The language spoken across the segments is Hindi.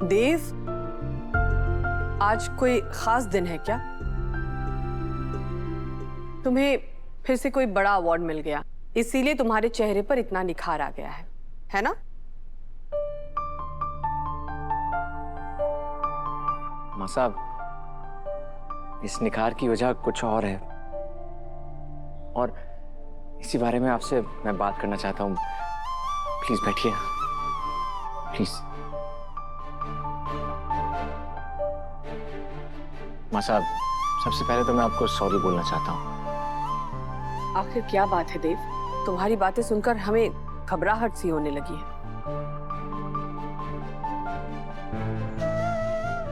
देव, आज कोई खास दिन है क्या? तुम्हें फिर से कोई बड़ा अवार्ड मिल गया, इसीलिए तुम्हारे चेहरे पर इतना निखार आ गया है ना? माँ साहब, इस निखार की वजह कुछ और है और इसी बारे में आपसे मैं बात करना चाहता हूँ। प्लीज बैठिए, प्लीज। माँ साहब, सबसे पहले तो मैं आपको सॉरी बोलना चाहता हूँ। आखिर क्या बात है देव? तुम्हारी बातें सुनकर हमें घबराहट सी होने लगी है।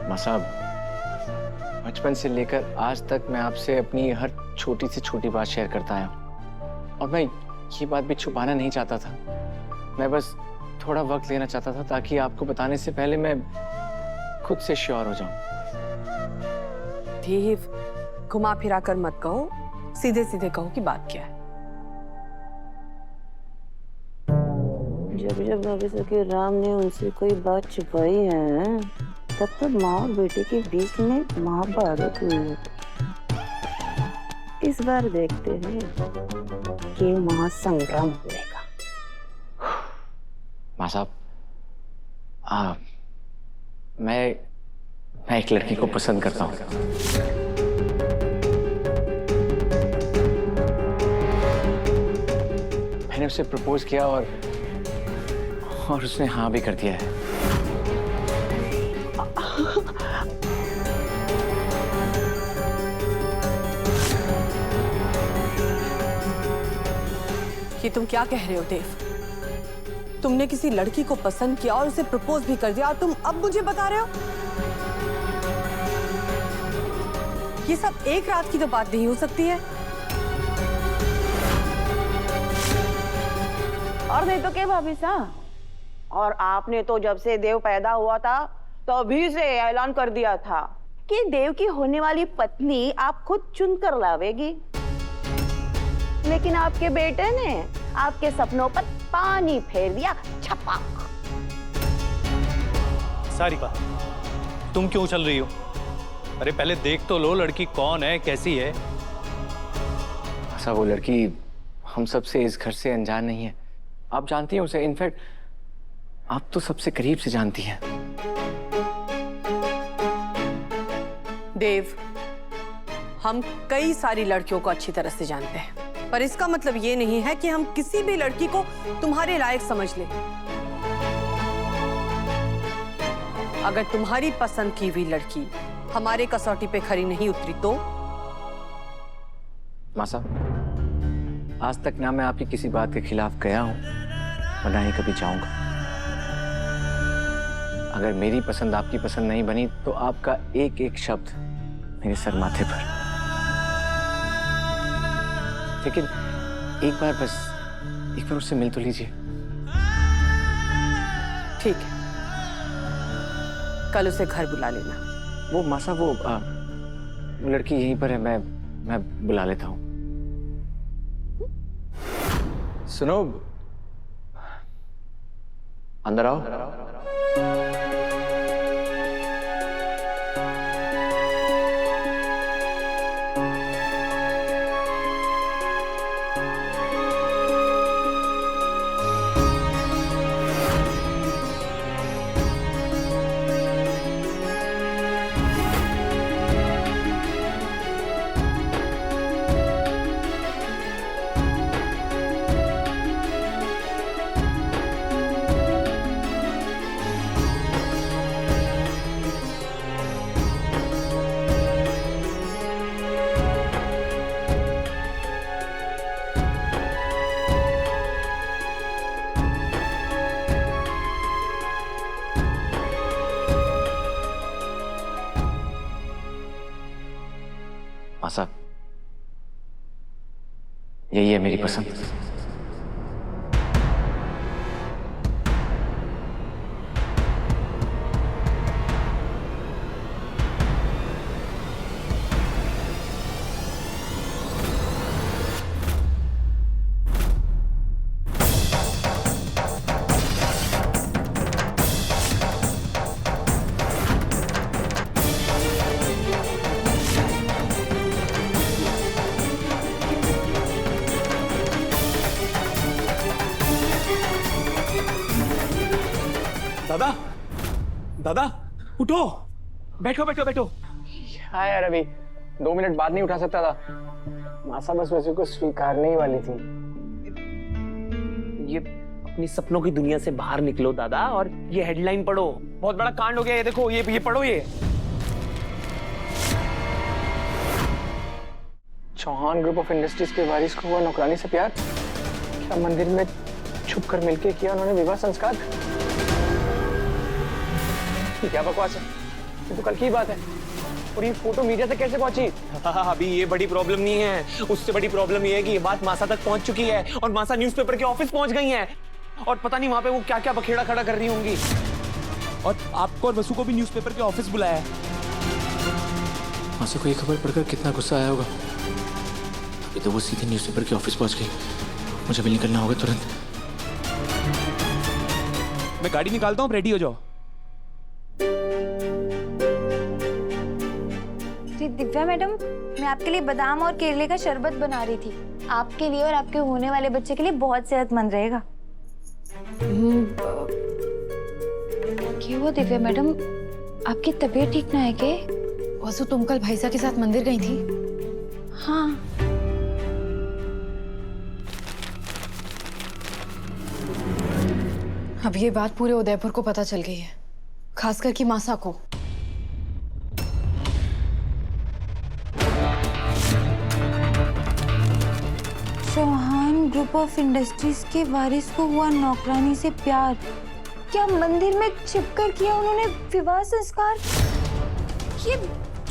माँ साहब, बचपन से लेकर आज तक मैं आपसे अपनी हर छोटी से छोटी बात शेयर करता आया और मैं ये बात भी छुपाना नहीं चाहता था। मैं बस थोड़ा वक्त लेना चाहता था ताकि आपको बताने से पहले मैं खुद से श्योर हो जाऊं। देव, घुमा फिरा कर मत कहो, सीधे सीधे कहो कि बात क्या है। जब जब भविष्य के राम ने उनसे कोई बात छुपाई है, तब तो माँ और बेटे के बीच में महाभारत हुई। इस बार देखते हैं कि महासंग्राम होगा। माँ साहब, मैं एक लड़की को पसंद करता हूँ। मैंने उसे प्रपोज किया और उसने हाँ भी कर दिया है। ये तुम क्या कह रहे हो देव? तुमने किसी लड़की को पसंद किया और उसे प्रपोज भी कर दिया और तुम अब मुझे बता रहे हो? ये सब एक रात की तो बात नहीं हो सकती है। और नहीं तो क्या भाभी साहब, और आपने तो जब से देव पैदा हुआ था तभी से ऐलान कर दिया था कि देव की होने वाली पत्नी आप खुद चुनकर लावेगी। लेकिन आपके बेटे ने आपके सपनों पर पानी फेर दिया, छपाक। सारिका, तुम क्यों उछल रही हो? अरे पहले देख तो लो लड़की कौन है, कैसी है। ऐसा वो लड़की हम सबसे इस घर से अनजान नहीं है। आप जानती हैं उसे, इनफैक्ट आप तो सबसे करीब से जानती हैं। देव, हम कई सारी लड़कियों को अच्छी तरह से जानते हैं, पर इसका मतलब ये नहीं है कि हम किसी भी लड़की को तुम्हारे लायक समझ लें। अगर तुम्हारी पसंद की हुई लड़की हमारे कसौटी पे खरी नहीं उतरी तो? माँ साहब, आज तक ना मैं आपकी किसी बात के खिलाफ गया हूं और ना ही कभी जाऊंगा। अगर मेरी पसंद आपकी पसंद नहीं बनी तो आपका एक एक शब्द मेरे सर माथे पर। लेकिन एक बार उससे मिल तो लीजिए। ठीक है, कल उसे घर बुला लेना। वो माँ साहब, वो लड़की यहीं पर है, मैं बुला लेता हूँ। सुनो, अंदर आओ। माँ साहब, यही है मेरी पसंद। दादा उठो, बैठो बैठो बैठो। हाँ यार, अभी 2 मिनट बाद नहीं उठा सकता था। मासा बस वैसे को स्वीकारने ही वाली थी। ये अपनी सपनों की दुनिया से बाहर निकलो दादा, और ये हेडलाइन पढ़ो। बहुत बड़ा कांड हो गया, ये देखो, ये पढ़ो ये। चौहान ग्रुप ऑफ इंडस्ट्रीज के वारिस को हुआ नौकरानी से प्यार। क्या मंदिर में छुप कर मिलके किया उन्होंने विवाह संस्कार? ये क्या बकवास है? ये तो कल की बात है। और ये फोटो मीडिया तक कैसे पहुंची? अभी ये बड़ी प्रॉब्लम नहीं है, उससे बड़ी प्रॉब्लम ये है कि ये बात मासा तक पहुंच चुकी है, और मासा न्यूज़पेपर के ऑफिस पहुंच गई हैं, और पता नहीं वहां पे वो क्या क्या बखेड़ा खड़ा कर रही होंगी। और आपको और वसु को भी न्यूज़पेपर के ऑफिस बुलाया है। मासा को ये खबर पढ़कर कितना गुस्सा आया होगा। अभी तो वो सीधे न्यूज़पेपर के ऑफिस पहुंच गई। मुझे भी निकलना होगा तुरंत। मैं गाड़ी निकालता हूँ, रेडी हो जाओ। दिव्या मैडम, मैं आपके लिए बादाम और केले का शरबत बना रही थी। आपके लिए और आपके होने वाले बच्चे के लिए बहुत सेहतमंद रहेगा। क्या हुआ दिव्या मैडम, आपकी तबीयत ठीक ना है क्या? वसु, तुम कल भाईसा के साथ मंदिर गई थी? हाँ। अब ये बात पूरे उदयपुर को पता चल गई है, खासकर कि मासा को। चौहान ग्रुप ऑफ इंडस्ट्रीज के वारिस को हुआ नौकरानी से प्यार। क्या मंदिर में छिपकर किया उन्होंने विवाह संस्कार? ये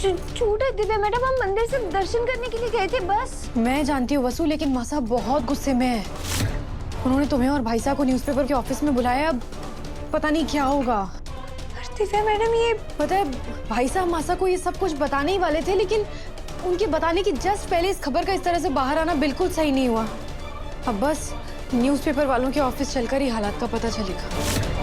झूठ है दिव्या मैडम, हम मंदिर से दर्शन करने के लिए गए थे बस। मैं जानती हूँ वसु, लेकिन मासा बहुत गुस्से में है। उन्होंने तुम्हें और भाईसा को न्यूज़पेपर के ऑफिस में बुलाया। अब पता नहीं क्या होगा। दिव्या मैडम, ये पता है, भाईसा मासा को ये सब कुछ बताने ही वाले थे, लेकिन उनके बताने की जस्ट पहले इस खबर का इस तरह से बाहर आना बिल्कुल सही नहीं हुआ। अब बस न्यूज़पेपर वालों के ऑफिस चलकर ही हालात का पता चलेगा।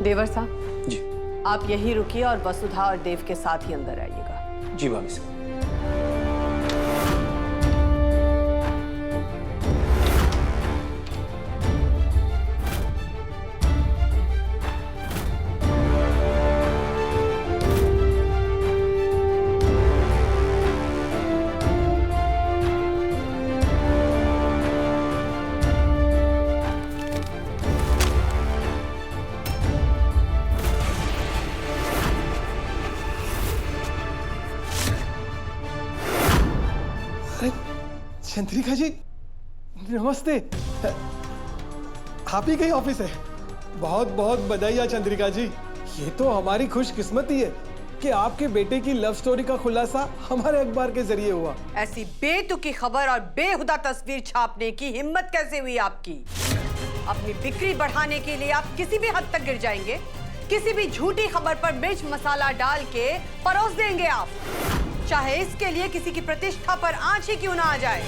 देवर साहब जी। आप यही रुकिए और वसुधा और देव के साथ ही अंदर आइएगा। जी भाभी साहब। चंद्रिका जी नमस्ते। आप ही का ही ऑफिस है? बहुत बहुत बधाई चंद्रिका जी। ये तो हमारी खुशकिस्मती है कि आपके बेटे की लव स्टोरी का खुलासा हमारे अखबार के जरिए हुआ। ऐसी बेतुकी खबर और बेहुदा तस्वीर छापने की हिम्मत कैसे हुई आपकी? अपनी बिक्री बढ़ाने के लिए आप किसी भी हद तक गिर जाएंगे। किसी भी झूठी खबर पर मिर्च मसाला डाल के परोस देंगे आप, चाहे इसके लिए किसी की प्रतिष्ठा पर आंच ही क्यों ना आ जाए।